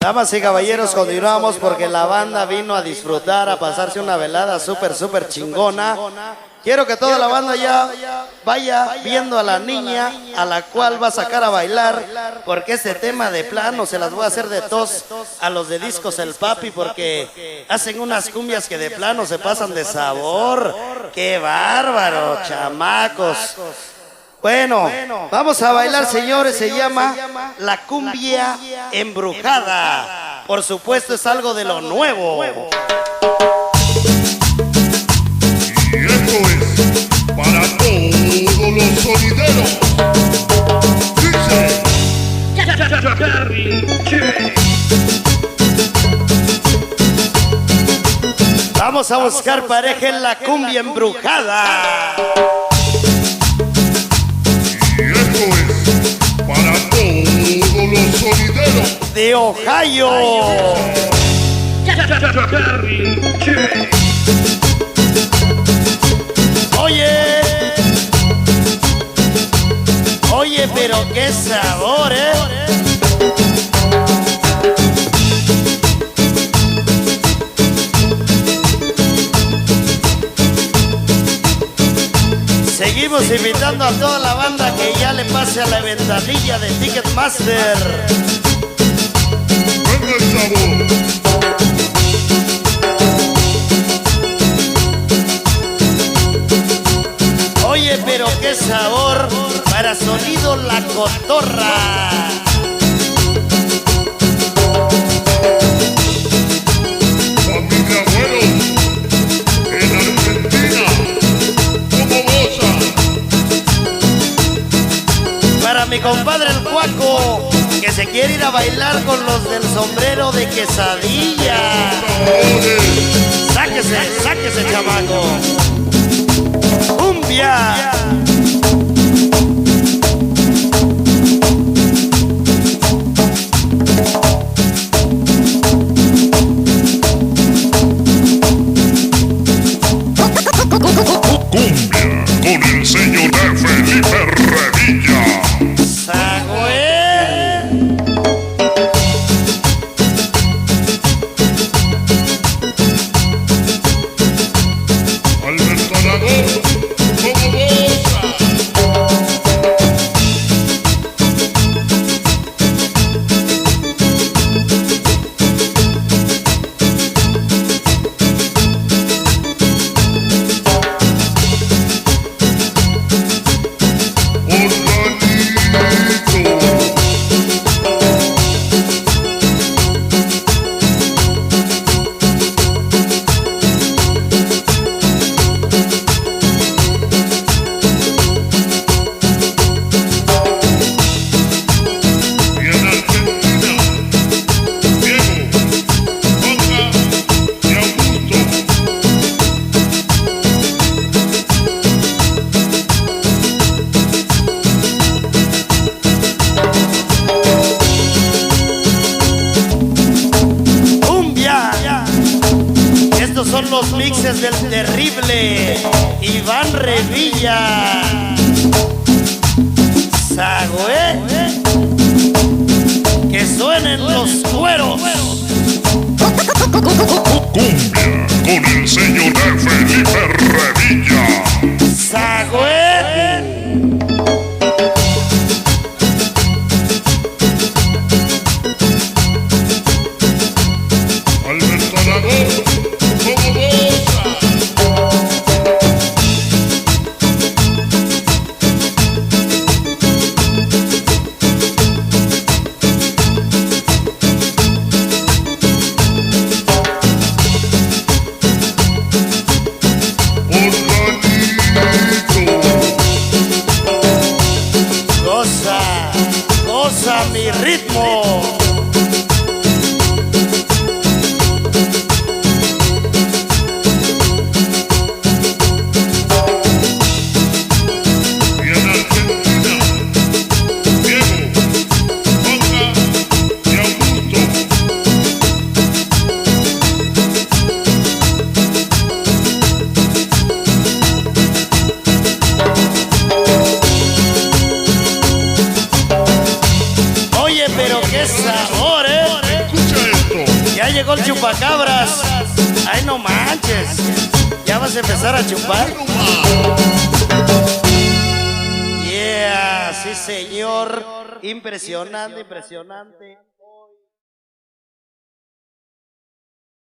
Damas y caballeros, continuamos porque la banda vino a disfrutar, a pasarse una velada súper chingona. Quiero que toda la banda ya vaya viendo a la niña a la cual va a sacar a bailar, porque este tema de plano se las voy a hacer de tos a los de Discos El Papi, porque hacen unas cumbias que de plano se pasan de sabor. ¡Qué bárbaro, chamacos! Bueno, vamos a bailar, señores, se llama la cumbia embrujada. Por supuesto, es algo de lo nuevo. Y esto es para todos los sonideros. Dice Vamos a buscar pareja en la cumbia embrujada. Y esto es para todos los sonideros De Ohio. Oye, pero qué sabor, Seguimos invitando a toda la banda que ya le pase a la ventanilla de Ticketmaster. Venga el sabor. Oye, pero qué sabor para sonido La Cotorra. Familia Güero, en Argentina, como goza. Para mi compadre el Cuaco, que se quiere ir a bailar con los del sombrero de quesadilla. Sáquese, chamaco. Cumbia. Cumbia con el señor de Felipe Revilla. Alberto Aragón, como goza. Son los mixes del terrible Iván Revilla. Sagüe, que suenen los cueros. Cumbia con el señor de Felipe Revilla. Sagüe. Alberto Aragón, como goza. Ya llegó el chupacabras. Ay, no manches. ¿Ya vas a empezar a chupar? Yeah, sí señor. Impresionante, impresionante.